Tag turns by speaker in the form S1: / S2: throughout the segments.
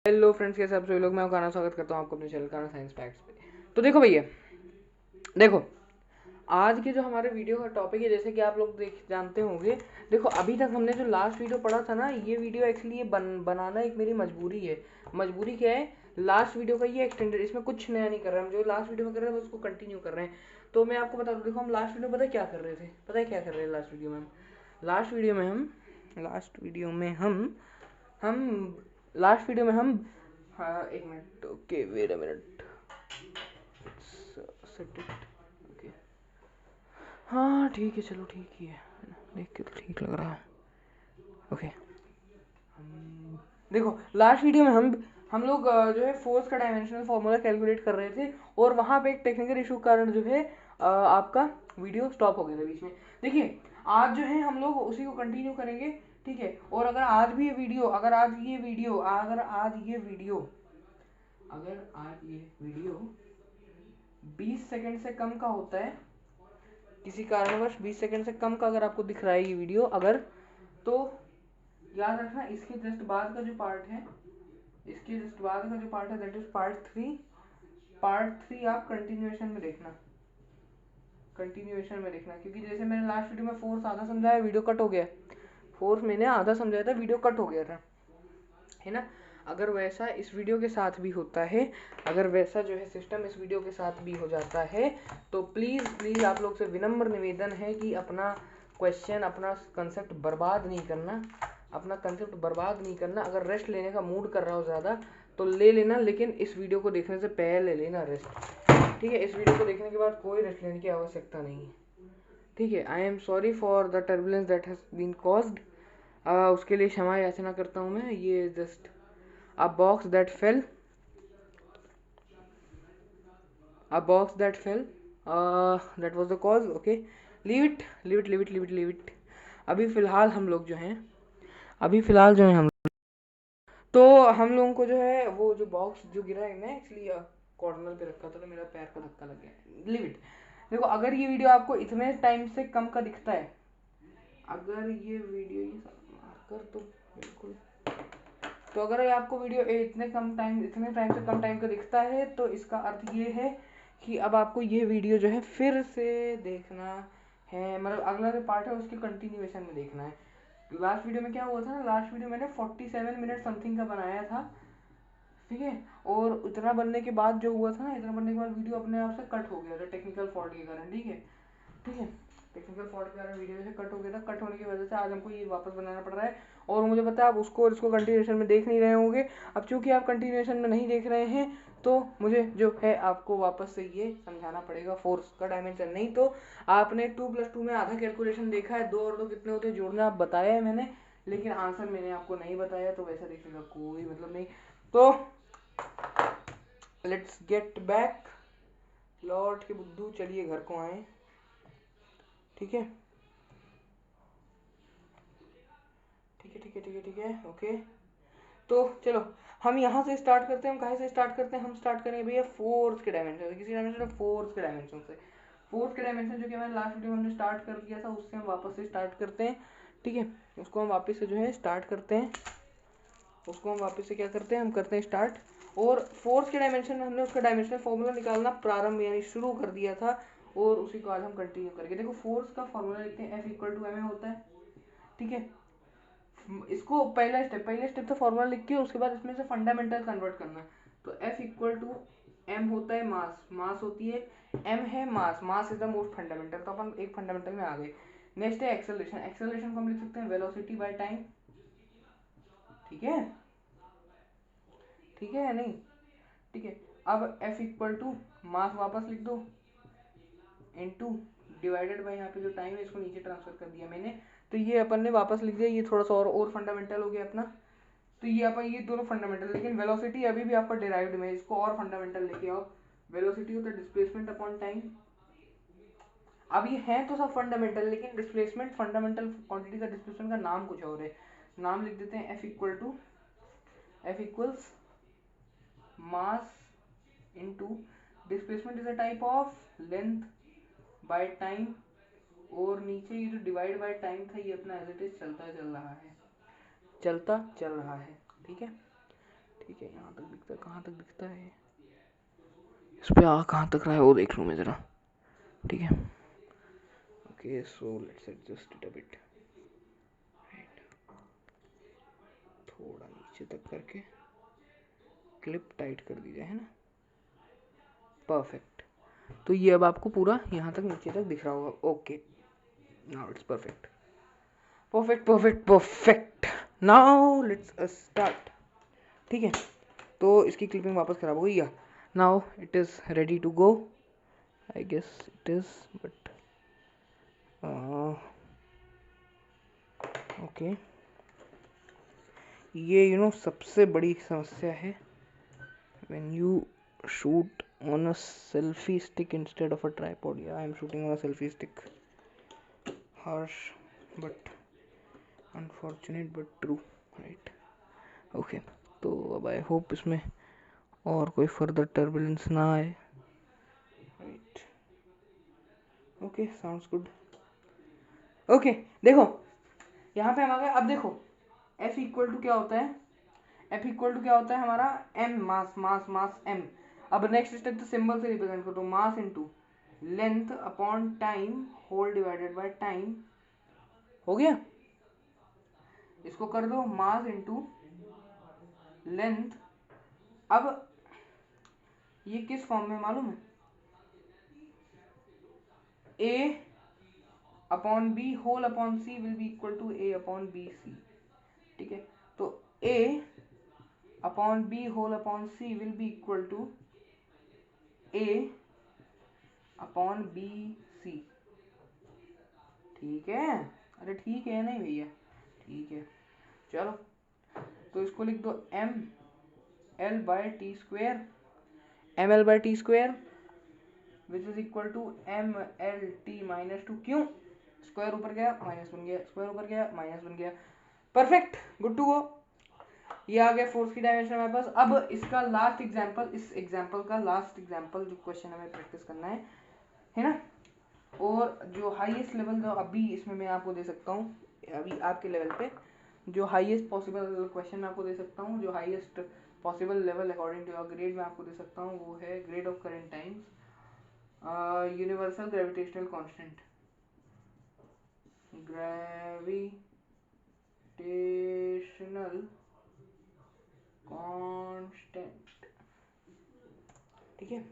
S1: Hello friends, कैसे आप सभी लोग। मैं गाना स्वागत करता हूँ आपको अपने चैनल गाना साइंस फैक्ट्स पे। तो देखो भैया, देखो आज के जो हमारे वीडियो का टॉपिक है, जैसे कि आप लोग देख जानते होंगे। देखो अभी तक हमने जो लास्ट वीडियो पढ़ा था ना, ये वीडियो एक्चुअली ये बनाना एक मेरी मजबूरी है। मजबूरी क्या है? लास्ट वीडियो का ये एक्सटेंडेड, इसमें कुछ नया नहीं कर रहे हैं हम। जो लास्ट वीडियो में कर रहे हैं उसको कंटिन्यू कर रहे हैं। तो मैं आपको बता दूँ, देखो हम लास्ट वीडियो पता है क्या कर रहे थे? पता है क्या कर रहे हैं लास्ट वीडियो में हम? लास्ट वीडियो में हम लास्ट वीडियो में हम लास्ट वीडियो में हम हाँ, एक minute, okay, wait a minute, set it, okay. हाँ ठीक है, चलो ठीक ही है ना, देख के तो ठीक लग रहा है। ओके, देखो लास्ट वीडियो में हम लोग जो है फोर्स का डायमेंशनल फार्मूला कैलकुलेट कर रहे थे, और वहाँ पे एक टेक्निकल इशू कारण जो है आपका वीडियो स्टॉप हो गया था बीच में। देखिए आज जो है हम लोग उसी को कंटिन्यू करेंगे, ठीक है। और अगर आज भी ये वीडियो अगर आज ये वीडियो अगर आज ये वीडियो 20 सेकंड से कम का होता है, किसी कारणवश 20 सेकंड से कम का अगर आपको दिख रहा है ये वीडियो, अगर, तो याद रखना इसके जस्ट बाद का जो पार्ट है, दैट इज पार्ट 3 आप कंटिन्यूएशन में देखना, क्योंकि जैसे मैंने लास्ट वीडियो में फोर्स आधा समझाया, वीडियो कट हो गया। फोर्स मैंने आधा समझाया था, वीडियो कट हो गया था, है ना। अगर वैसा इस वीडियो के साथ भी होता है, अगर वैसा जो है सिस्टम इस वीडियो के साथ भी हो जाता है, तो प्लीज़ प्लीज़ आप लोग से विनम्र निवेदन है कि अपना क्वेश्चन, अपना कंसेप्ट बर्बाद नहीं करना। अगर रेस्ट लेने का मूड कर रहा हो ज़्यादा तो ले लेना, लेकिन इस वीडियो को देखने से पहले लेना रेस्ट, ठीक है। इस वीडियो को देखने के बाद कोई रेस्ट लेने की आवश्यकता नहीं है, ठीक है। I am sorry for the turbulence that has been caused, उसके लिए क्षमा याचना करता हूँ मैं। ये just a box that fell that was the cause, okay, leave it। अभी फिलहाल जो है हम तो हम लोगों को जो है वो जो बॉक्स जो गिरा है, मैं एक्चुअली कॉर्नर पे रखा था तो मेरा पैर को धक्का लग गया। Leave it. देखो अगर ये वीडियो आपको इतने टाइम से कम का दिखता है, अगर ये वीडियो ये मार्कर तो बिल्कुल, तो अगर आपको वीडियो इतने टाइम से कम टाइम का दिखता है, तो इसका अर्थ ये है कि अब आपको ये वीडियो जो है फिर से देखना है, मतलब अगला जो पार्ट है उसके कंटिन्यूएशन में देखना है। लास्ट वीडियो में क्या हुआ था ना, लास्ट वीडियो मैंने 47 मिनट समथिंग का बनाया था, ठीक है। और इतना बनने के बाद जो हुआ था ना, इतना बनने के बाद वीडियो अपने आप से कट हो गया था टेक्निकल फॉल्ट के कारण, ठीक है। टेक्निकल फॉल्ट के कारण वीडियो से कट हो गया था। कट होने की वजह से आज हमको ये वापस बनाना पड़ रहा है, और मुझे पता है आप उसको और इसको कंटिन्यूएशन में देख नहीं रहे होंगे। अब चूंकि आप कंटिन्यूएशन में नहीं देख रहे हैं, तो मुझे जो है आपको वापस से ये समझाना पड़ेगा फोर्स का डायमेंशन। नहीं तो आपने 2+2 में आधा कैलकुलेशन देखा है, 2 और 2 कितने होते हैं जोड़ना आप बताया है मैंने, लेकिन आंसर मैंने आपको नहीं बताया, तो वैसा देखने का कोई मतलब नहीं। तो लेट्स गेट बैक, लौट के बुद्धू चलिए घर को आए, ठीक है, ठीक है, ओके। तो चलो हम यहाँ से स्टार्ट करते हैं। हम कहाँ से स्टार्ट करते हैं? हम स्टार्ट करेंगे भैया फोर्स के डायमेंशन से, किसी डायमेंशन में फोर्स के डायमेंशन से। फोर्स के डायमेंशन जो कि मैंने लास्ट वीडियो में हमने स्टार्ट कर दिया था, उससे हम वापस से स्टार्ट करते हैं, ठीक है। उसको हम वापस से जो है स्टार्ट करते हैं, उसको हम वापस से क्या करते हैं, हम करते हैं स्टार्ट। और फोर्स के डायमेंशन में हमने उसका डायमेंशनल फॉर्मूला निकालना प्रारंभ यानी शुरू कर दिया था, और उसी को आज हम कंटिन्यू करेंगे। देखो फोर्स का फॉर्मूला लिखते हैं, F=ma होता है, ठीक है। इसको पहला स्टेप था फॉर्मूला लिख के, उसके बाद इसमें से फंडामेंटल कन्वर्ट करना। तो F=m होता है मास होती है, m है mass is the most fundamental, तो अपन एक फंडामेंटल में आ गए। नेक्स्ट है एक्सेलरेशन को हम लिख सकते हैं वेलोसिटी बाय टाइम, ठीक है, ठीक है या नहीं, ठीक है। अब F= मास वापस लिख दो, इनटू डिवाइडेड बाय यहाँ पे जो टाइम है इसको नीचे ट्रांसफर कर दिया मैंने, तो ये अपन ने वापस लिख दिया। ये थोड़ा सा और फंडामेंटल हो गया अपना। तो ये अपन ये दोनों फंडामेंटल, लेकिन वेलोसिटी अभी भी आपका डिराइव्ड में, इसको और फंडामेंटल लेके आओ। वेलोसिटी होता है डिस्प्लेसमेंट अपॉन टाइम। अब ये है तो सब फंडामेंटल, लेकिन डिस्प्लेसमेंट फंडामेंटल क्वांटिटी का डिस्प्लेसमेंट का नाम कुछ और है। नाम लिख देते हैं F equals mass into displacement is a type of length by time, और नीचे ये जो डिवाइड बाय टाइम था ये अपना एज इट इज चलता चल रहा है, ठीक है। ठीक है, यहाँ तक दिखता है, कहाँ तक दिखता है, इस पे आ कहाँ तक रहा है वो देख लूँ मैं ज़रा। ठीक है, okay so let's adjust it a bit, थोड़ा नीचे तक करके क्लिप टाइट कर दी जाए, है ना, परफेक्ट। तो ये अब आपको पूरा यहाँ तक नीचे तक दिख रहा होगा। Okay, now it's perfect, perfect perfect perfect. Now let's start. ठीक है, तो इसकी क्लिपिंग वापस खराब हो गई या now it is ready to go, I guess it is, but okay. ये सबसे बड़ी समस्या है when you shoot on a selfie stick instead of a tripod. Yeah, I am shooting on a selfie stick. Harsh but unfortunate but true, right? Okay, तो अब I hope इसमें और कोई फर्दर टर्बुलेंस ना आए, right? Okay, sounds good. Okay, देखो यहाँ पे हम आ गए। अब देखो F इक्वल टू क्या होता है, F इक्वल टू क्या होता है हमारा, M, mass mass mass M। अब नेक्स्ट स्टेप तो सिंबल से रिप्रेजेंट करो, तो mass into length upon time whole divided by time, हो गया। इसको कर दो मास इनटू लेंथ। अब ये किस फॉर्म में मालूम है, A upon B whole upon C will be equal to A upon B C. ठीक है, तो A upon B whole upon C will be equal to A upon B C. ठीक है, अरे ठीक है नहीं भैया, ठीक है चलो। तो इसको लिख दो M L by T square, M L by T square which is equal to M L T minus two. क्यों, स्क्वायर ऊपर गया माइनस बन गया, स्क्वायर ऊपर गया माइनस बन गया, परफेक्ट, गुड टू गो। ये आ गया फोर्स की डायमेंशन हमारे पास। अब इसका लास्ट एग्जांपल, इस एग्जांपल का लास्ट एग्जांपल जो क्वेश्चन हमें प्रैक्टिस करना है ना। और जो हाईएस्ट लेवल जो अभी इसमें मैं आपको दे सकता हूँ, अभी आपके लेवल पे जो हाईएस्ट पॉसिबल क्वेश्चन मैं आपको दे सकता हूँ, जो highest possible level according to your grade मैं आपको दे सकता हूँ, वो है grade of current times universal gravitational constant, gravitational constant. ठीक है,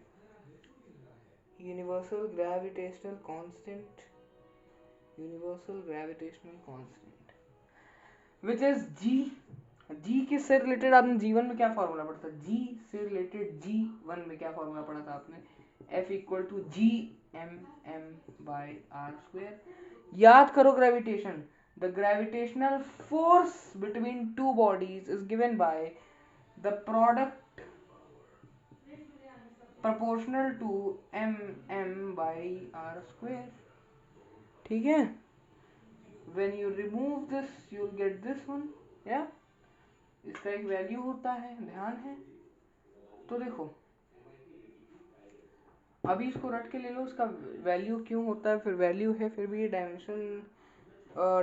S1: universal gravitational constant, universal gravitational constant which is G. G किससे रिलेटेड, आपने जी वन में क्या फॉर्मूला पढ़ा था, जी से रिलेटेड जी वन में क्या फॉर्मूला पढ़ा था आपने, F equal to G M M by R square. याद करो gravitation, the gravitational force between two bodies is given by the product proportional to m by r square। ठीक है, when you remove this you'll get this one, या इसका एक value होता है, ध्यान है। तो देखो अभी इसको रट के ले लो, इसका वैल्यू क्यों होता है, फिर वैल्यू है, फिर भी ये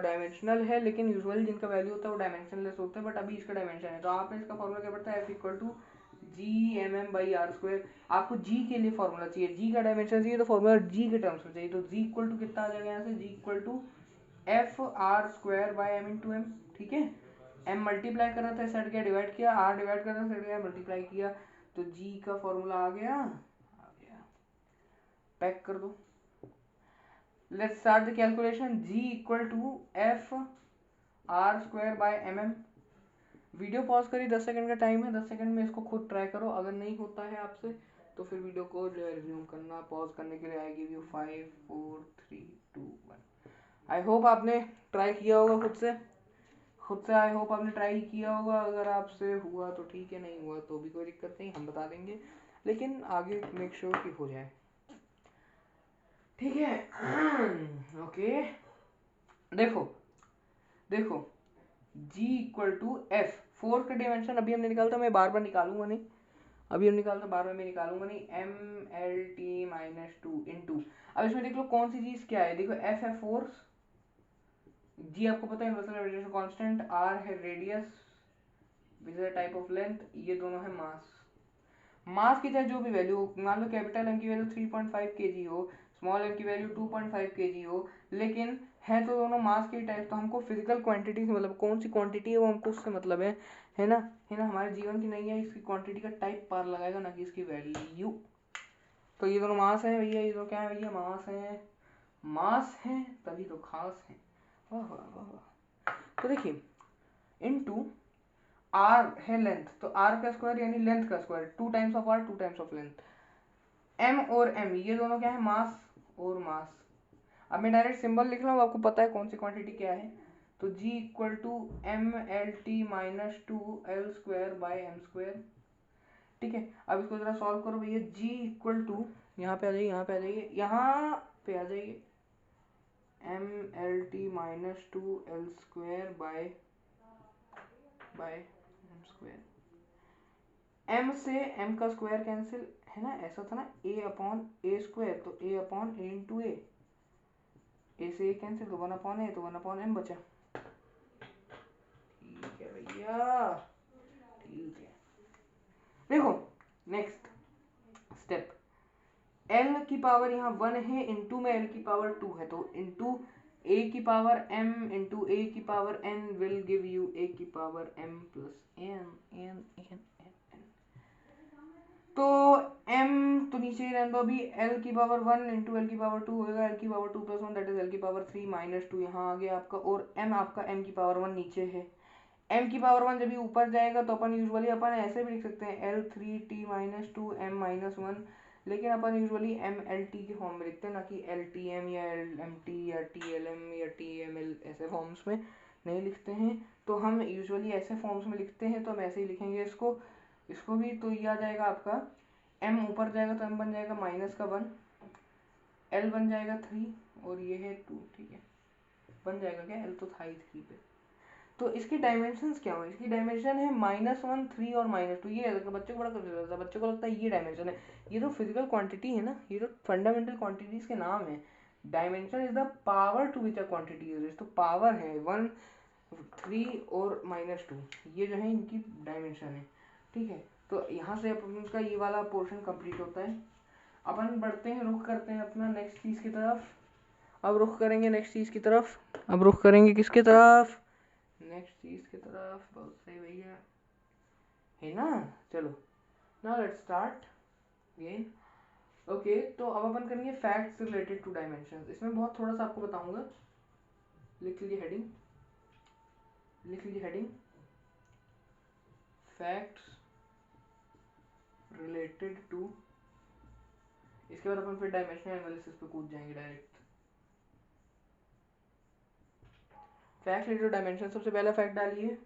S1: डायमेंशनल है, लेकिन यूजुअली जिनका वैल्यू होता है वो डायमेंशनलेस होता है, बट अभी इसका डायमेंशन है। तो आपने इसका फॉर्मूला क्या पड़ता है, F equal to G M M by R square. आपको जी के लिए फॉर्मूला चाहिए, जी का डायमेंशन चाहिए, तो फॉर्मूला जी के टर्म्स में चाहिए। तो जी इक्वल टू कितना आ जाएगा यहाँ से, G equal to F R square by M into M. ठीक है, एम मल्टीप्लाई कर रहा था, सेट गया डिवाइड किया, आर डिवाइड कर रहा था, सेट गया मल्टीप्लाई किया, तो जी का फॉर्मूला आ गया, पैक कर दो। Let's start the calculation, G equal to F R square by M M. Video pause करिए, 10 सेकंड का टाइम है, 10 सेकंड में इसको खुद ट्राई करो। अगर नहीं होता है आपसे तो फिर वीडियो को रिज्यूम करना। पॉज करने के लिए I give you 5 4 3 2 1। I hope आपने ट्राई किया होगा खुद से आई होप आपने ट्राई किया होगा। अगर आपसे हुआ तो ठीक है, नहीं हुआ तो भी कोई दिक्कत नहीं, हम बता देंगे, लेकिन आगे मेक श्योर कि हो जाए। ठीक है ओके, देखो देखो g equal to F, force का डायमेंशन अभी हमने निकाला था, मैं बार बार निकालूंगा नहीं, अभी हम निकालते बार बार मैं निकालूंगा नहीं, M L T minus two into. अब इसमें देख लो कौन सी चीज क्या है, देखो एफ है फोर्स, जी आपको पता है यूनिवर्सल ग्रेविटेशनल कांस्टेंट, आर है radius, which is a type of length, ये दोनों है मास। मास की चाहे जो भी वैल्यू हो, मान लो कैपिटल एम की वैल्यू 3.5 kg हो, स्मॉल एम की वैल्यू 2.5 kg हो, लेकिन है तो दोनों मास के टाइप, तो हमको फिजिकल क्वांटिटी से मतलब कौन सी क्वांटिटी है वो हमको उससे मतलब है ना, है ना। हमारे जीवन की नहीं है, इसकी क्वांटिटी का टाइप पार लगाएगा, ना कि इसकी वैल्यू। तो ये दोनों मास है भैया, ये तो क्या है भैया, मास है, मास है तभी तो खास है। वाह वाह वाह वाह। तो देखिए इनटू आर है लेंथ, तो आर का स्क्वायर यानी लेंथ का square, 2 times of R 2 times of length. M और एम ये दोनों क्या है, मास और मास। अब मैं डायरेक्ट सिंबल लिख रहा हूँ, आपको पता है कौन सी क्वांटिटी क्या है। तो G equal to M L T minus 2 L² by m²। ठीक है, अब इसको जरा सॉल्व करो भैया। G इक्वल टू, यहाँ पे आ जाइए, यहाँ पे आ जाइए, यहाँ पे आ जाइए, MLT-2L² बाय m से m का स्क्वायर कैंसिल, है ना, ऐसा था ना, a/a², तो a/a इंटू ए से ए कैंसिल, तो 1/a, तो 1/m बचा। ठीक है भैया, ठीक है। देखो नेक्स्ट स्टेप, l की पावर यहाँ 1 है, इंटू में l की पावर 2 है, तो इंटू a की पावर m इंटू a की power n will give you a की पावर m प्लस n। तो m तो नीचे ही रहने दो अभी, l की पावर 1 इंटू l की पावर 2 होगा, l की power 2 plus 1 that is l की पावर 3 माइनस 2 यहाँ आ गया आपका, और m आपका m की पावर 1 नीचे है। m की पावर 1 जब भी ऊपर जाएगा तो अपन यूजुअली अपन ऐसे भी लिख सकते हैं L3t माइनस 2m माइनस 1, लेकिन अपन यूजुअली mlt के फॉर्म में लिखते हैं, ना कि LTM या LMT या TLM या TML ऐसे फॉर्म्स में नहीं लिखते हैं। तो हम यूजुअली ऐसे फॉर्म्स में लिखते हैं, तो हम ऐसे ही लिखेंगे इसको, इसको भी। तो ये आ जाएगा आपका, m ऊपर जाएगा तो m बन जाएगा -1, l बन जाएगा 3, और ये है 2। ठीक है, बन जाएगा क्या, l तो था ही 3 पे। तो इसकी डायमेंशंस क्या हो, इसकी डायमेंशन है -1, 3 और -2। ये बच्चे को बड़ा कंफ्यूज होता है, बच्चे को लगता है ये डायमेंशन है। ये तो फिजिकल क्वांटिटी है ना, ये तो फंडामेंटल क्वांटिटीज के नाम है। Dimension is the power to which a quantity is, तो पावर है 1, 3 और -2, ये जो है इनकी डायमेंशन है। ठीक है, तो यहाँ से अपन का ये वाला पोर्शन कंप्लीट होता है। अपन बढ़ते हैं, रुख करते हैं अपना नेक्स्ट चीज की तरफ। अब रुख करेंगे नेक्स्ट चीज की तरफ, अब रुख करेंगे किसकी तरफ, नेक्स्ट चीज की तरफ। बहुत सही भैया, है ना। चलो now let's start again. Okay, तो अब अपन करेंगे फैक्ट्स रिलेटेड टू डायमेंशंस। इसमें बहुत थोड़ा सा आपको बताऊंगा, लिख लीजिए हेडिंग, लिख लीजिए हेडिंग, फैक्ट्स रिलेटेड टू। इसके बाद अपन फिर डायमेंशनल एनालिसिस पे कूद जाएंगे direct. Fact related to dimension, सबसे पहला फैक्ट डालिए,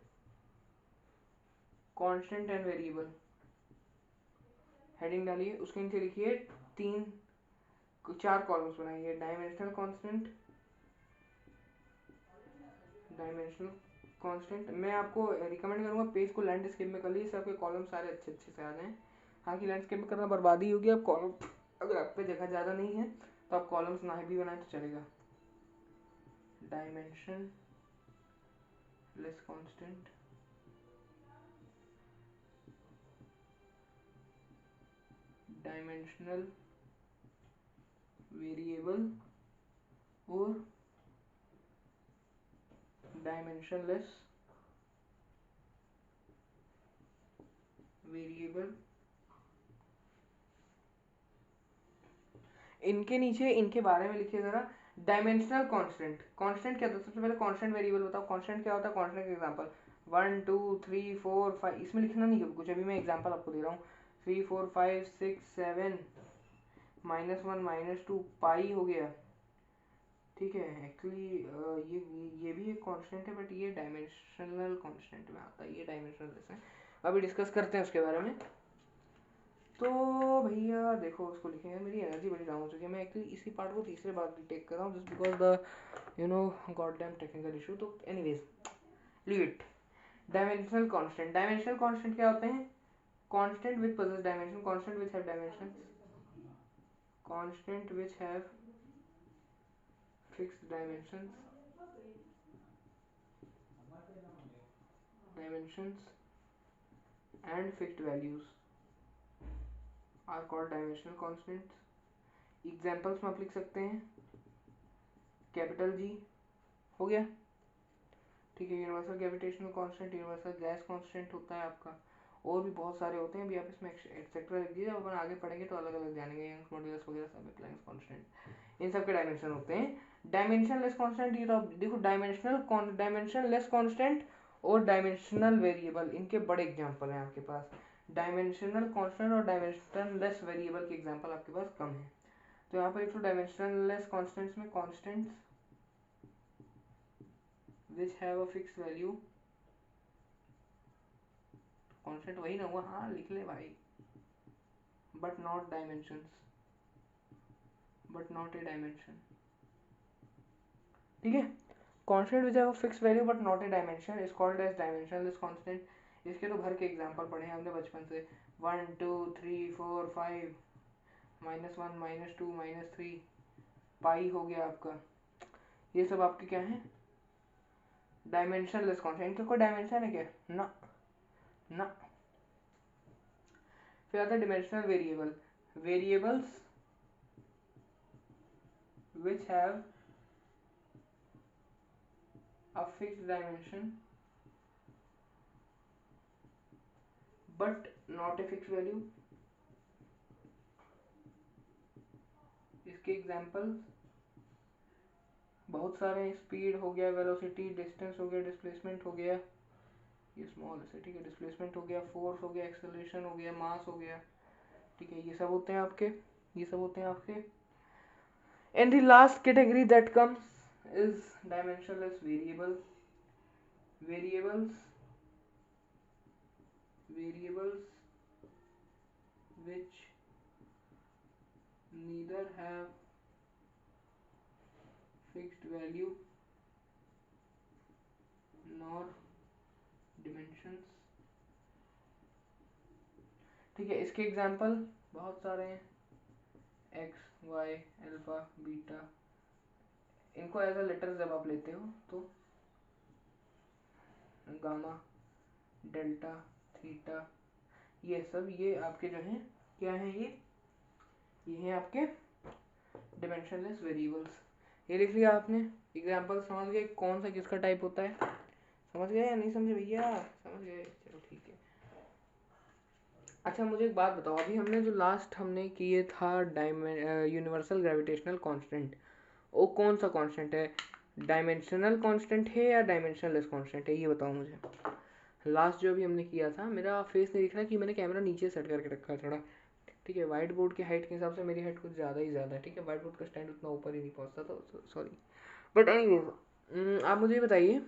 S1: कांस्टेंट एंड वेरिएबल। हेडिंग डालिए, उसके नीचे लिखिए 4 कॉलम्स बनाइए, डायमेंशनल कांस्टेंट, डायमेंशनल कांस्टेंट। मैं आपको रिकमेंड करूंगा पेज को लैंडस्केप में कर लीजिए, इससे आपके कॉलम सारे अच्छे अच्छे से आ जाएं। हाँ कि लैंडस्केप में करना बर्बादी होगी, आप कॉलम, अगर आप पे जगह ज़्यादा नहीं है तो आप कॉलम्स ना भी बनाए तो चलेगा। Dimension less constant, dimensional variable और डायमेंशनलेस वेरिएबल। इनके नीचे इनके बारे में लिखिए जरा। डायमेंशनल कांस्टेंट, कांस्टेंट क्या होता है, सबसे पहले कांस्टेंट वेरिएबल बताओ, कांस्टेंट क्या होता है। कांस्टेंट का एग्जांपल 1 2 3 4 5, इसमें लिखना नहीं है कुछ, अभी मैं एग्जांपल आपको दे रहा हूँ। 3 4 5 6 7 -1 -2 पाई हो गया। ठीक है, एक्चुअली ये भी एक कांस्टेंट है, बट ये डायमेंशनल कांस्टेंट में आता है, ये डायमेंशनल है। अभी डिस्कस करते हैं उसके बारे में। तो भैया देखो, उसको लिखेंगे, मेरी एनर्जी बड़ी डाउन हो चुकी है। मैं एक्चुअली इसी पार्ट को तीसरे बार टेक कर रहा हूँ, just because the god damn technical issue. तो anyways leave it. Dimensional constant, dimensional constant क्या होते हैं, constant which possess dimension, constant which have dimension, constant which have fixed dimensions and fixed values are called dimensional constants. Examples में आप लिख सकते हैं capital G हो गया, ठीक है, universal gravitational constant, universal gas constant होता है आपका, और भी बहुत सारे होते हैं, अभी आप इसमें एक्सेट्रा लिख दीजिए, अपन आगे पढ़ेंगे तो अलग अलग जानेंगे, यंग्स मॉडुलस वगैरह सब, प्लैंक्स कांस्टेंट, इन सब के डायमेंशन होते हैं। डायमेंशन लेस कांस्टेंट, ये तो आप देखो डायमेंशन लेस कांस्टेंट और डायमेंशनल वेरिएबल, इनके बड़े एग्जांपल हैं आपके पास। डायमेंशनल कांस्टेंट और डायमेंशन लेस वेरिएबल के एग्जांपल आपके पास कम है। तो यहाँ पर एक तो डायमेंशनल लेस कांस्टेंट्स में constants which have a fixed value, constant वही ना हुआ, हाँ लिख ले भाई, but not dimensions, but not a dimension, ठीक है। Constant which have a fixed value but not a dimension is called as dimensionless constant। इसके तो भर के एग्जांपल पढ़े हैं हमने बचपन से, 1 2 3 4 5 -1 -2 -3 पाई हो गया आपका, ये सब आपके क्या है डायमेंशनलेस कांस्टेंट। इनका कोई डायमेंशन है क्या? ना ना। फिर आता है dimensional variable, variables which have a fixed dimension but not a fixed value। इसके एग्जांपल बहुत सारे हैं, स्पीड हो गया, वेलोसिटी, डिस्टेंस हो गया, डिस्प्लेसमेंट हो गया, ये स्मॉल है ठीक है, डिस्प्लेसमेंट हो गया, फोर्स हो गया, एक्सेलरेशन हो गया, मास हो गया, ठीक है, ये सब होते हैं आपके, ये सब होते हैं आपके। And the last category that comes is dimensionless variable, variables which neither have fixed value nor dimensions, ठीक है। इसके एग्जांपल बहुत सारे हैं, एक्स वाई अल्फा बीटा, इनको एज अ लेटर जब आप लेते हो तो गामा डेल्टा थीटा, ये सब ये आपके जो हैं क्या हैं, ये हैं आपके डिमेंशनलेस वेरिएबल्स। ये लिख लिया आपने, एग्जांपल समझ गए कौन सा किसका टाइप होता है, समझ गए या नहीं समझे भैया? समझ गए, चलो ठीक है। अच्छा मुझे एक बात बताओ, अभी हमने जो लास्ट हमने किए था यूनिवर्सल ग्रेविटेशनल कांस्टेंट, वो कौन सा कांस्टेंट है, डायमेंशनल कांस्टेंट है या डायमेंशनलेस कांस्टेंट है, ये बताओ मुझे। लास्ट जो भी हमने किया था, मेरा फेस नहीं दिख रहा कि मैंने कैमरा नीचे सेट करके रखा है थोड़ा, ठीक है, व्हाइट बोर्ड की हाइट के हिसाब से मेरी हाइट कुछ ज़्यादा ही ज़्यादा है, ठीक है, व्हाइट बोर्ड का स्टैंड उतना ऊपर ही नहीं पहुँचता, तो सॉरी, बट एनीवेज आप मुझे बताइए,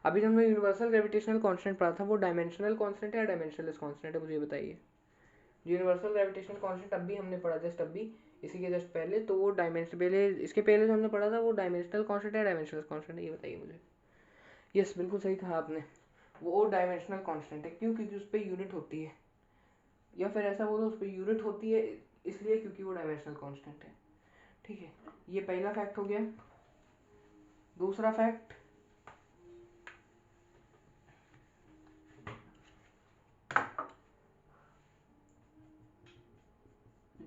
S1: अभी हमने यूनिवर्सल ग्रेविटेशनल कांस्टेंट पढ़ा था, वो डायमेंशनल कांस्टेंट है या डायमेंशनलेस कांस्टेंट है, मुझे बताइए। यूनिवर्सल ग्रेविटेशनल कांस्टेंट अभी हमने पढ़ा जस्ट अभी, इसी के जस्ट पहले, तो वो डायमेंशन पहले, इसके पहले जो हमने पढ़ा था वो डायमेंशनल कांस्टेंट है डायमेंशनल कांस्टेंट है, ये बताइए मुझे। यस बिल्कुल सही कहा आपने, वो डायमेंशनल कांस्टेंट है, क्यों? क्योंकि उस पर यूनिट होती है, या फिर ऐसा बोलो उस पर यूनिट होती है इसलिए क्योंकि वो डायमेंशनल कांस्टेंट है, ठीक है। ये पहला फैक्ट हो गया। दूसरा fact,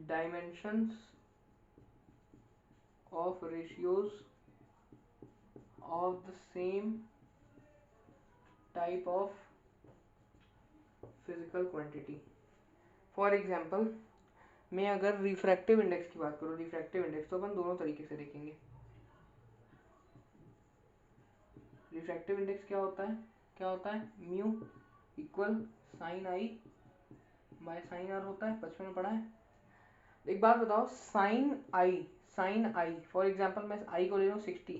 S1: dimensions of ratios of the same type of physical quantity। For example मैं अगर रिफ्रैक्टिव इंडेक्स की बात करूँ, रिफ्रैक्टिव इंडेक्स तो अपन दोनों तरीके से देखेंगे। रिफ्रैक्टिव इंडेक्स क्या होता है, क्या होता है, mu equal sine i by sine r होता है, बचपन में पढ़ा है। एक बात बताओ, साइन आई फॉर एग्जाम्पल मैं आई को ले रहा हूँ 60,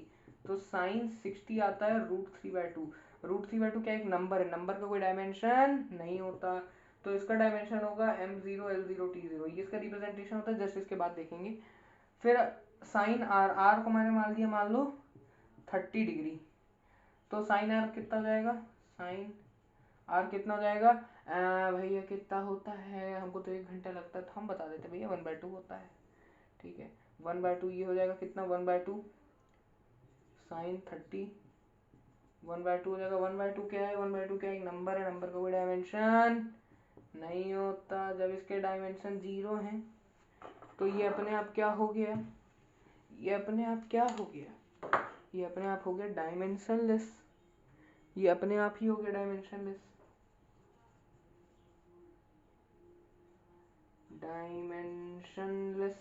S1: तो साइन 60 आता है √3/2। √3/2 क्या एक नंबर है, नंबर का कोई डायमेंशन नहीं होता, तो इसका डायमेंशन होगा m0 l0 t0, ये इसका रिप्रेजेंटेशन होता है, जस्ट इसके बाद देखेंगे। फिर साइन आर को मैंने मान लिया, मान लो 30 डिग्री, तो साइन आर कितना हो जाएगा, साइन आर कितना हो जाएगा भैया कितना होता है, हमको तो 1 घंटा लगता है, तो हम बता देते भैया 1/2 होता है, ठीक है। 1/2 ये हो जाएगा कितना, 1/2 साइन 30, 1/2 हो जाएगा। 1/2 क्या है, 1/2 क्या है, एक नंबर है, नंबर का कोई डायमेंशन नहीं होता। जब इसके डायमेंशन 0 हैं तो ये अपने आप क्या हो गया, ये अपने आप क्या हो गया, ये अपने आप हो गया डायमेंशनलेस। ये अपने आप ही हो गया डायमेंशनलेस, डायमेंशनलेस।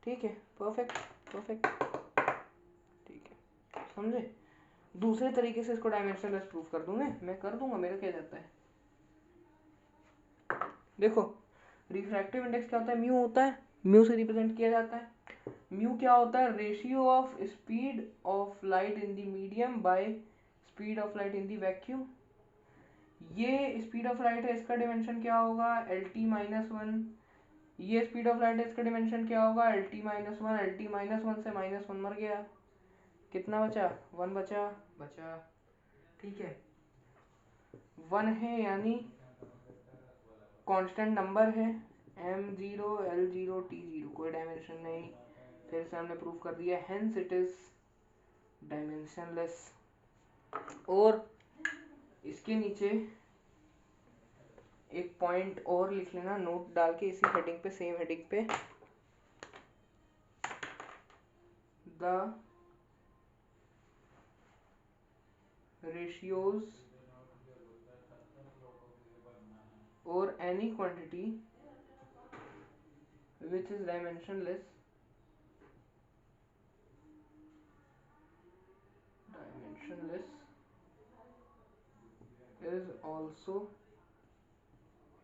S1: ठीक है, परफेक्ट परफेक्ट, ठीक है, समझे। दूसरे तरीके से इसको डायमेंशनलेस प्रूफ कर दूंगा, मैं कर दूंगा, मेरा क्या जाता है। देखो रिफ्रैक्टिव इंडेक्स क्या होता है, म्यू होता है, म्यू से रिप्रेजेंट किया जाता है। म्यू क्या होता है, ratio of speed of light in the medium by speed of light in the vacuum. ये स्पीड ऑफ लाइट है, इसका डिमेंशन क्या होगा, एल टी माइनस वन। ये स्पीड ऑफ लाइट है, इसका डिमेंशन क्या होगा, L T minus one. L T minus one से माइनस वन मर गया, कितना बचा, वन बचा, बचा। ठीक है, वन है यानी कांस्टेंट नंबर है, M zero L zero T zero, कोई डायमेंशन नहीं। फिर से हमने प्रूफ कर दिया, हेंस इट इज डायमेंशनलेस। और इसके नीचे एक पॉइंट और लिख लेना नोट डाल के, इसी हेडिंग पे, सेम हेडिंग पे, द रेशियोज और any quantity which is dimensionless is also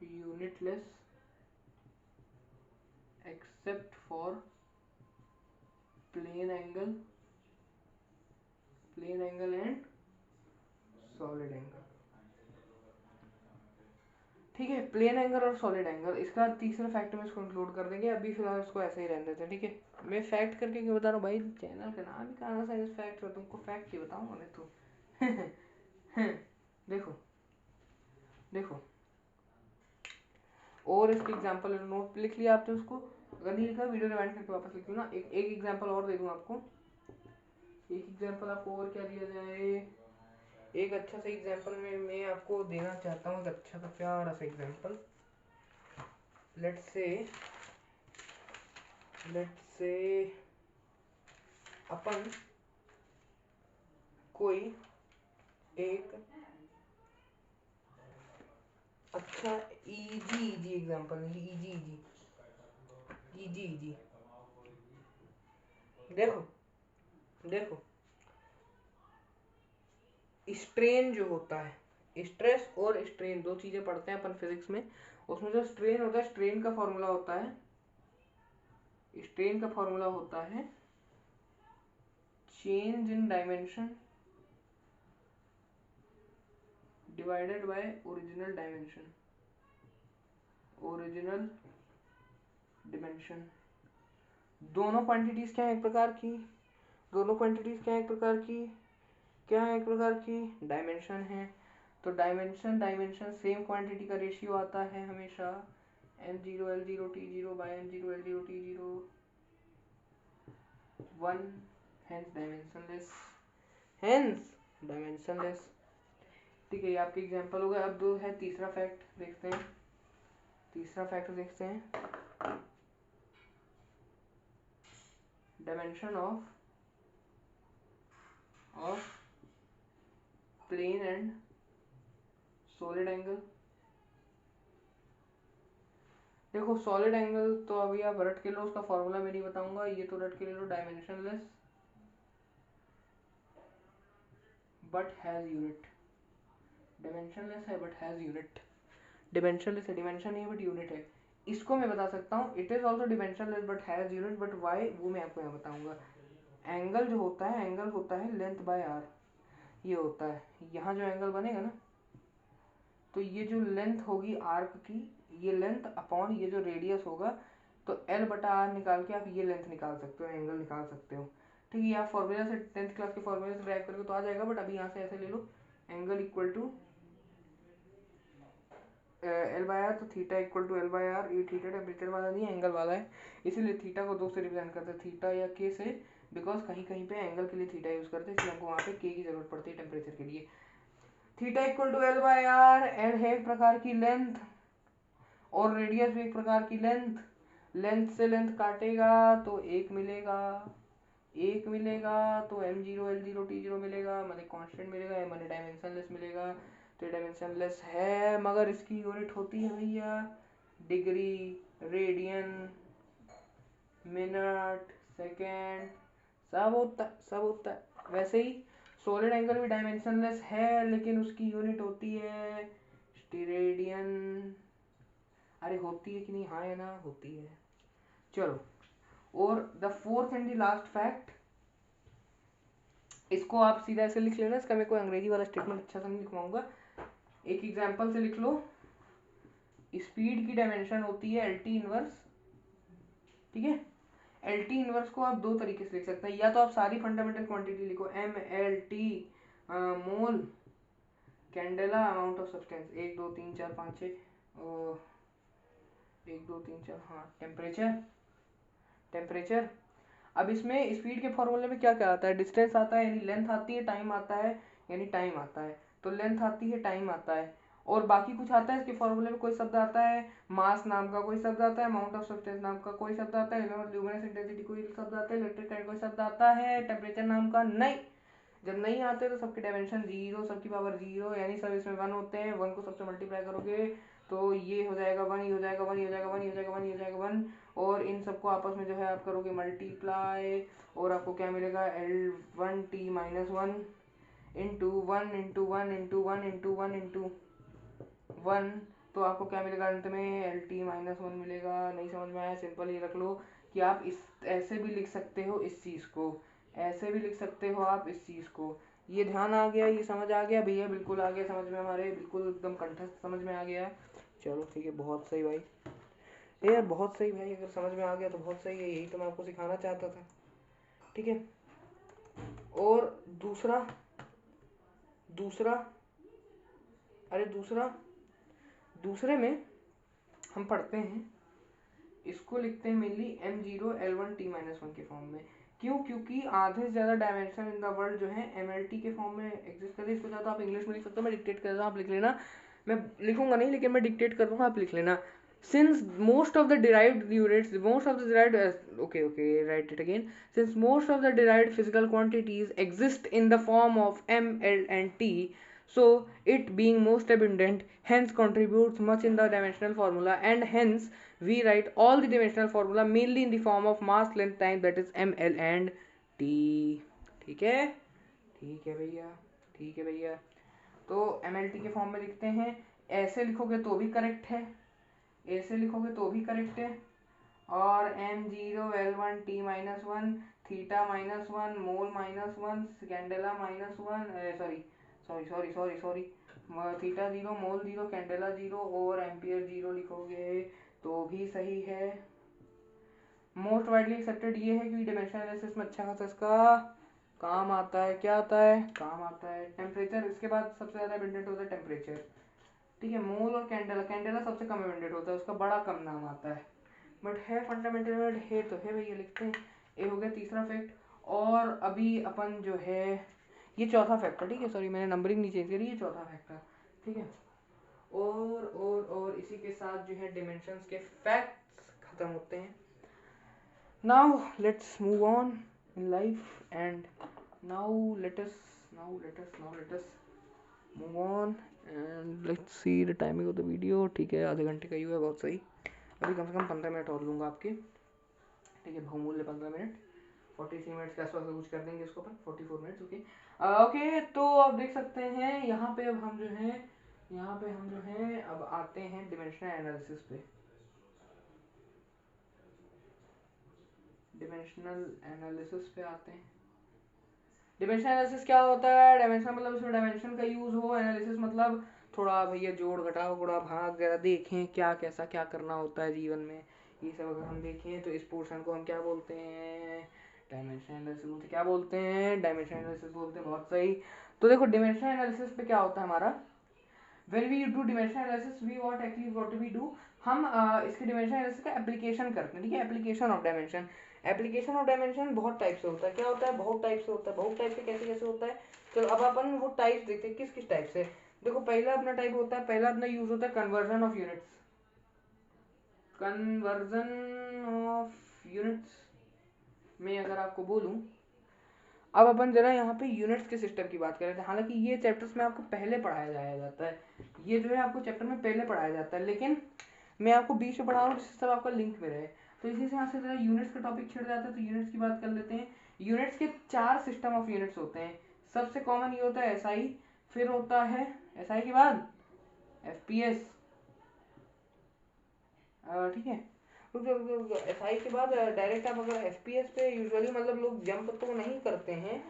S1: unitless except for plane angle and solid angle। ठीक है, प्लेन एंगल और सॉलिड एंगल, इसका तीसरा फैक्ट में इसको इंक्लूड कर देंगे। अभी फिलहाल इसको ऐसे ही रहने देते हैं, ठीक है। मैं फैक्ट करके क्यों बता रहा हूँ भाई, चैनल का नाम ही कहाँ साइंस फैक्ट हो, तुमको फैक्ट ही बताऊंगा मैं तो। देखो देखो, और इसके एग्जांपल नोट लिख लिया आपने उसको, अगर नहीं लिखा वीडियो रिवाइंड करके वापस लिख लो ना। एक एग्जांपल और दे दूँ आपको, एक एग्जांपल आपको और क्या दिया जाए, एक अच्छा सा एग्जांपल में मैं आपको देना चाहता हूँ, एक अच्छा सा प्यारा सा एग्जांपल। लेट्स से अपन कोई एक अच्छा इजी एग्जांपल, इजी देखो स्ट्रेन जो होता है, स्ट्रेस और स्ट्रेन दो चीजें पढ़ते हैं अपन फिजिक्स में। उसमें जो स्ट्रेन होता है, स्ट्रेन का फॉर्मूला होता है change in dimension divided by original dimension. दोनों क्वांटिटीज क्या है एक प्रकार की, डायमेंशन है। तो डायमेंशन सेम क्वांटिटी का रेशियो आता है हमेशा, M zero L zero T zero by M zero L zero T zero one, hence dimensionless. ठीक है, ये आपके एग्जांपल हो गए। अब दो है तीसरा फैक्ट देखते हैं, dimension of plane and solid angle. देखो सॉलिड एंगल तो अभी आप रट के लो, उसका फॉर्मूला मैं नहीं बताऊंगा, ये तो रट के ले लो, dimensionless but has unit. Dimensionless है बट हैज यूनिट, डिमेंशनलेस है, डिमेंशन नहीं है बट यूनिट है। इसको मैं बता सकता हूँ, it is also dimensionless but has unit, but why वो मैं आपको यहाँ बताऊंगा। एंगल जो होता है, एंगल होता है लेंथ बाय आर। ये होता है, यहाँ जो एंगल बनेगा ना, तो ये जो लेंथ होगी आर्क की, ये लेंथ अपॉन ये जो रेडियस होगा, तो एल बटा आर निकाल के आप ये लेंथ निकाल सकते हो, एंगल निकाल सकते हो। ठीक है, आप फॉर्मूला से 10th क्लास के फॉर्मूला से ड्राइव करके तो आ जाएगा, बट अभी यहाँ से ऐसे ले लो, angle equal to L by R, तो theta equal to L by R. ये थीटा टेम्परेचर वाला नहीं है, एंगल वाला है, इसीलिए थीटा को 2 से रिप्रेजेंट करते हैं, थीटा या के से, बिकॉज कहीं कहीं पे एंगल के लिए थीटा यूज करते हैं, इसलिए हमको वहाँ पे के की जरूरत पड़ती है टेम्परेचर के लिए। Theta equal to L by R, L है एक प्रकार की लेंथ, और रेडियस भी एक प्रकार की लेंथ, लेंथ से लेंथ काटेगा तो एक मिलेगा, एक मिलेगा तो m0 l0 t0 मिलेगा, मतलब कांस्टेंट मिलेगा, मतलब डायमेंशनलेस मिलेगा। तो डायमेंशनलेस है मगर इसकी यूनिट होती है भैया डिग्री, रेडियन, मिनट, सेकेंड, सब होता है। वैसे ही सॉलिड एंगल भी डायमेंशनलेस है लेकिन उसकी यूनिट होती है स्टेरेडियन। अरे होती है कि नहीं, हाँ है ना, होती है। चलो, और the fourth and the last fact, इसको आप सीधा ऐसे लिख लेना, इसका मैं कोई अंग्रेजी वाला स्टेटमेंट अच्छा सा नहीं लिखवाऊंगा, एक एग्जांपल से लिख लो। स्पीड की डायमेंशन होती है एल टी इनवर्स, ठीक है। एल टी इनवर्स को आप दो तरीके से लिख सकते हैं, या तो आप सारी फंडामेंटल क्वांटिटी लिखो M L T mole candela amount of substance 1 2 3 4 5 6 1 2 3 4, हाँ टेम्परेचर, टेम्परेचर। अब इसमें स्पीड के फॉर्मूले में क्या क्या आता है, डिस्टेंस आता है यानी लेंथ आती है, टाइम आता है यानी टाइम आता है, तो लेंथ आती है, टाइम आता है, और बाकी कुछ आता है इसके फॉर्मूले में, कोई शब्द आता है मास नाम का, कोई शब्द आता है अमाउंट ऑफ सब्सटेंस नाम का, कोई शब्द आता है ल्यूमिनस इंटेंसिटी, कोई शब्द आता है इलेक्ट्रिक करंट, कोई शब्द आता है टेम्परेचर नाम का, नहीं। जब नहीं आते तो सबके डायमेंशन जीरो, सबकी पावर जीरो, यानी सब इसमें वन होते हैं, वन को सबसे मल्टीप्लाई करोगे तो ये हो जाएगा वन, ये हो जाएगा वन, ये हो जाएगा वन, ये हो जाएगा वन, ये हो जाएगा वन, और इन सबको आपस में जो है आप करोगे मल्टीप्लाई, और आपको क्या मिलेगा L one T minus one into one into one into one into one into one, तो आपको क्या मिलेगा अंत में एल टी माइनस वन मिलेगा। नहीं समझ में आया, सिंपल ही रख लो कि आप इस ऐसे भी लिख सकते हो इस चीज़ को, ऐसे भी लिख सकते हो आप इस चीज़ को। ये ध्यान आ गया, ये समझ आ गया भैया, बिल्कुल आ गया समझ में हमारे, बिल्कुल एकदम कंठस्थ समझ में आ गया। चलो ठीक है, बहुत सही भाई, यार बहुत सही भाई, अगर समझ में आ गया तो बहुत सही है, यही तो मैं आपको सिखाना चाहता था, ठीक है। और दूसरा, दूसरा अरे दूसरा, दूसरे में हम पढ़ते हैं, इसको लिखते हैं mainly m0 l1 t minus one के फॉर्म में। क्यों? क्योंकि आधे से ज़्यादा डायमेंशन इन द वर्ल्ड जो है mlt के फॉर्म में एग्जिस्ट करते हैं। इसको ज़्यादा आप इंग्लिश में लिख सकते हो, मैं डिक्टेट कर रहा हूँ, आप लिख लेना, मैं लिखूंगा नहीं लेकिन मैं डिक्टेट कर दूंगा, आप लिख लेना। Since most of the derived units, most of the derived, okay, write it again. Since most of the derived physical quantities exist in the form of m, l, and t, so it being most abundant, hence contributes much in the dimensional formula, and hence we write all the dimensional formula mainly in the form of mass, length, time, that is m, l, and t. ठीक है, ठीक है भैया, ठीक है भैया। तो M L T के फॉर्म में लिखते हैं, ऐसे लिखोगे तो भी करेक्ट है, ऐसे लिखोगे तो भी करेक्ट है, और m0 l1 t minus one, theta minus one, mole minus one, candela minus one, sorry sorry sorry sorry sorry theta zero, mole zero, candela zero, और एम्पियर जीरो लिखोगे तो भी सही है। मोस्ट वाइडली एक्सेप्टेड ये है कि डायमेंशन एनालिसिस में अच्छा खासा इसका काम आता है, क्या आता है, काम आता है। टेम्परेचर, इसके बाद सबसे ज़्यादा अबंडेंट होता है टेम्परेचर, ठीक है। मोल और कैंडेला, कैंडेला सबसे कम अबंडेंट होता है, उसका बड़ा कम नाम आता है, बट है फंडामेंटल यूनिट है तो है भैया, लिखते हैं। ये हो गया तीसरा फैक्ट, और अभी अपन जो है ये चौथा फैक्ट है, ठीक है, सॉरी मैंने नंबरिंग नहीं चेंज करी, ये चौथा फैक्ट है, ठीक है। और इसी के साथ जो है डिमेंशंस के फैक्ट्स खत्म होते हैं। Now let's move on in life, and now let us move on and let's see the timing of the video, ठीक है, आधे घंटे का ही हुआ, बहुत सही। अभी कम से कम 15 मिनट और लूँगा आपके, ठीक है, बहुमूल्य 15 मिनट, 43 मिनट के आसपास कुछ कर देंगे इसको अपन, 44 मिनट, ओके ओके। तो आप देख सकते हैं यहाँ पे अब हम जो हैं, यहाँ पे हम जो हैं अब आते हैं डिमेंशनल एनालिसिस पे। डिमेंशनल एनालिसिस पे आते हैं। डिमेंशनल एनालिसिस क्या होता है? डायमेंशन मतलब इसमें डायमेंशन का यूज हो, एनालिसिस मतलब थोड़ा भैया जोड़ घटाव गुणा भाग जरा देखें क्या कैसा क्या करना होता है जीवन में, ये सब अगर हम देखें तो इस पोर्शन को हम क्या बोलते हैं, डायमेंशन एनालिसिस बोलते हैं। क्या बोलते हैं? डायमेंशन एनालिसिस बोलते हैं, बहुत सही। तो देखो डिमेंशन एनालिसिस पे क्या होता है हमारा, when we do dimension analysis we what we do, हम इसके डिमेंशन एनालिसिस का एप्लीकेशन करते हैं, ठीक है। Application of dimension, application of dimension बहुत टाइप से होता है। क्या होता है? बहुत टाइप से होता है। बहुत टाइप से कैसे कैसे होता है, तो अब अपन वो टाइप देखते हैं किस किस टाइप से। देखो पहला अपना टाइप होता है, पहला अपना यूज होता है conversion of units, conversion of units में अगर आपको बोलूं, अब अपन जरा यहाँ पे यूनिट्स के सिस्टम की बात कर रहे थे। हालांकि ये चैप्टर्स में आपको पहले पढ़ाया जाया जाता है, ये जो है आपको चैप्टर में पहले पढ़ाया जाता है, लेकिन मैं आपको बीच में पढ़ा रहा हूँ जिससे सब आपका लिंक में रहे। तो इसी से यहाँ से जरा यूनिट्स का टॉपिक छिड़ जाता है, तो यूनिट्स की बात कर लेते हैं। यूनिट्स के 4 सिस्टम ऑफ यूनिट्स होते हैं। सबसे कॉमन ये होता है एसआई, फिर होता है एसआई के बाद एफपीएस, ठीक है। एसआई के बाद डायरेक्ट आप अगर एफपीएस पे यूजुअली मतलब लोग जंप तो नहीं करते हैं,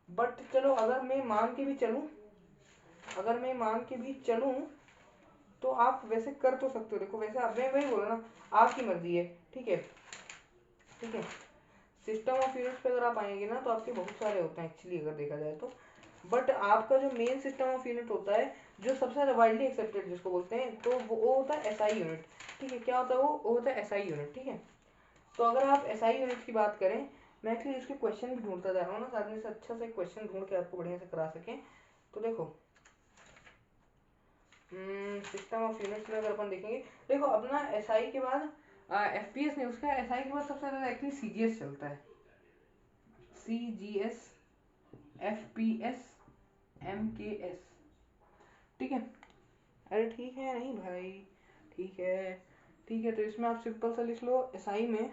S1: बट चलो अगर मैं मान के भी चलूं, तो आप वैसे कर तो सकते हो। देखो वैसे अब मैं वही बोल रहा ना, आपकी मर्जी है, ठीक है। सिस्टम ऑफ यूनिट्स पे अगर आप आएंगे ना तो आपके बहुत सारे होते हैं एक्चुअली अगर देखा जाए तो, बट आपका जो मेन सिस्टम ऑफ यूनिट होता है जो सबसे ज़्यादा वाइडली एक्सेप्टेड जिसको बोलते हैं, तो वो होता है एसआई यूनिट, ठीक है। क्या होता है वो होता है एसआई यूनिट, ठीक है। तो अगर आप एसआई यूनिट की बात करें, मैं एक्चुअली इसके क्वेश्चन भी ढूंढता जा रहा हूँ ना, साथ में से अच्छा से क्वेश्चन ढूंढ के आपको बढ़िया से करा सकें। तो देखो सिस्टम ऑफ यूनिट्स में अगर अपन देखेंगे, देखो अपना एसआई के बाद एफपीएस नहीं, उसका एसआई के बाद सबसे ज़्यादा एक्चुअली सीजीएस चलता है, सीजीएस, एफपीएस, एमकेएस, ठीक है। अरे ठीक है नहीं भाई, ठीक है, ठीक है। तो इसमें आप सिंपल सा लिख लो, एसआई में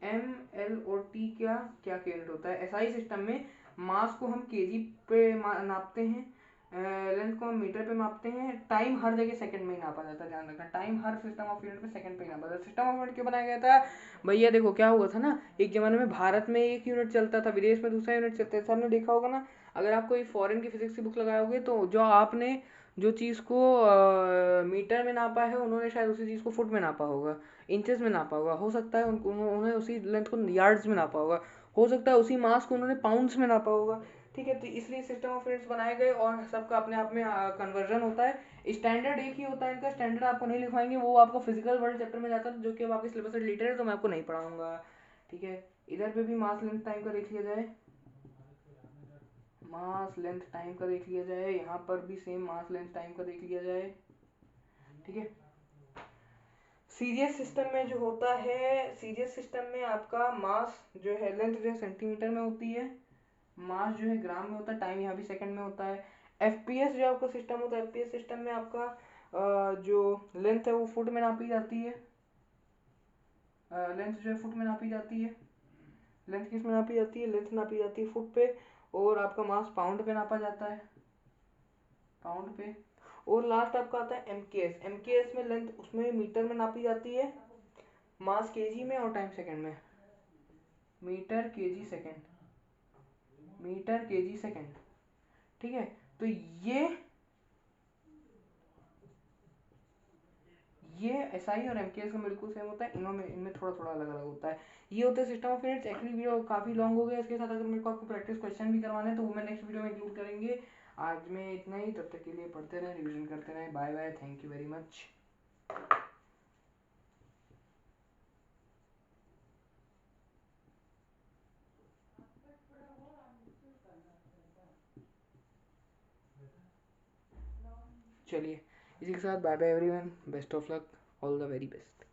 S1: एम एल और टी क्या क्या यूनिट होता है। एसआई सिस्टम में मास को हम केजी पे नापते हैं, लेंथ को हम मीटर पे मापते हैं, टाइम हर जगह सेकंड में ही नापा जाता है। ध्यान रखना, time her system of unit में सेकंड पे ही नापा जाता है। सिस्टम ऑफ यूनिट क्यों बनाया गया था भैया? देखो क्या हुआ था ना, एक जमाने में भारत में एक यूनिट चलता था, विदेश में दूसरा यूनिट चलता है। सबने देखा होगा ना, अगर आप कोई फॉरेन की फिजिक्स की बुक लगाओगे तो जो आपने जो चीज़ को मीटर में नापा है, उन्होंने शायद उसी चीज़ को फुट में नापा होगा, इंचेस में नापा होगा, हो सकता है उन्होंने उसी लेंथ को यार्ड्स में नापा होगा, हो सकता है उसी मास को उन्होंने पाउंड्स में नापा होगा, ठीक है। तो इसलिए सिस्टम ऑफ यूनिट्स बनाए गए और सबका अपने आप में कन्वर्जन होता है। स्टैंडर्ड एक ही होता है इनका, स्टैंडर्ड आपको नहीं लिखवाएंगे, वो आपको फिजिकल वर्ल्ड चैप्टर में जाता है जो कि अब आपके सिलेबस से रिलेटेड है, तो मैं आपको नहीं पढ़ाऊंगा, ठीक है। इधर पे भी मास लेंथ टाइम का देख लिया जाए, मास लेंथ टाइम का देख लिया जाए, यहाँ पर भी सेम मास लेंथ टाइम का देख लिया जाए, ठीक है। सीरियस सिस्टम में जो होता है, सीरियस सिस्टम में आपका मास जो है, लेंथ जो है सेंटीमीटर में होती है, मास जो है ग्राम में होता है, टाइम यहाँ भी सेकंड में होता है। एफपीएस जो आपका सिस्टम होता है, एफपीएस सिस्टम में आपका जो लेंथ है वो फुट में नापी जाती है, लेंथ जो है फुट में नापी जाती है। लेंथ किस में नापी जाती है? लेंथ नापी जाती है फुट पे, और आपका मास पाउंड पे नापा जाता है, पाउंड पे। और लास्ट आपका आता है एमकेएस, एमकेएस में लेंथ उसमें मीटर में नापी जाती है, मास केजी में और टाइम सेकंड में, metre KG second, metre KG second, ठीक है। तो ये एसआई और एमकेएस का बिल्कुल सेम होता है, इनमें थोड़ा थोड़ा अलग अलग होता है। ये होता है system of units. Actually video काफ़ी लॉन्ग हो गया, इसके साथ अगर मेरे को आपको प्रैक्टिस क्वेश्चन भी करवाने हैं तो वो मैं नेक्स्ट वीडियो में इंक्लूड करेंगे। आज में इतना ही, तब तक के लिए पढ़ते रहें, रिविजन करते रहें। Bye bye, thank you very much. चलिए इसी के साथ bye bye everyone, best of luck, all the very best.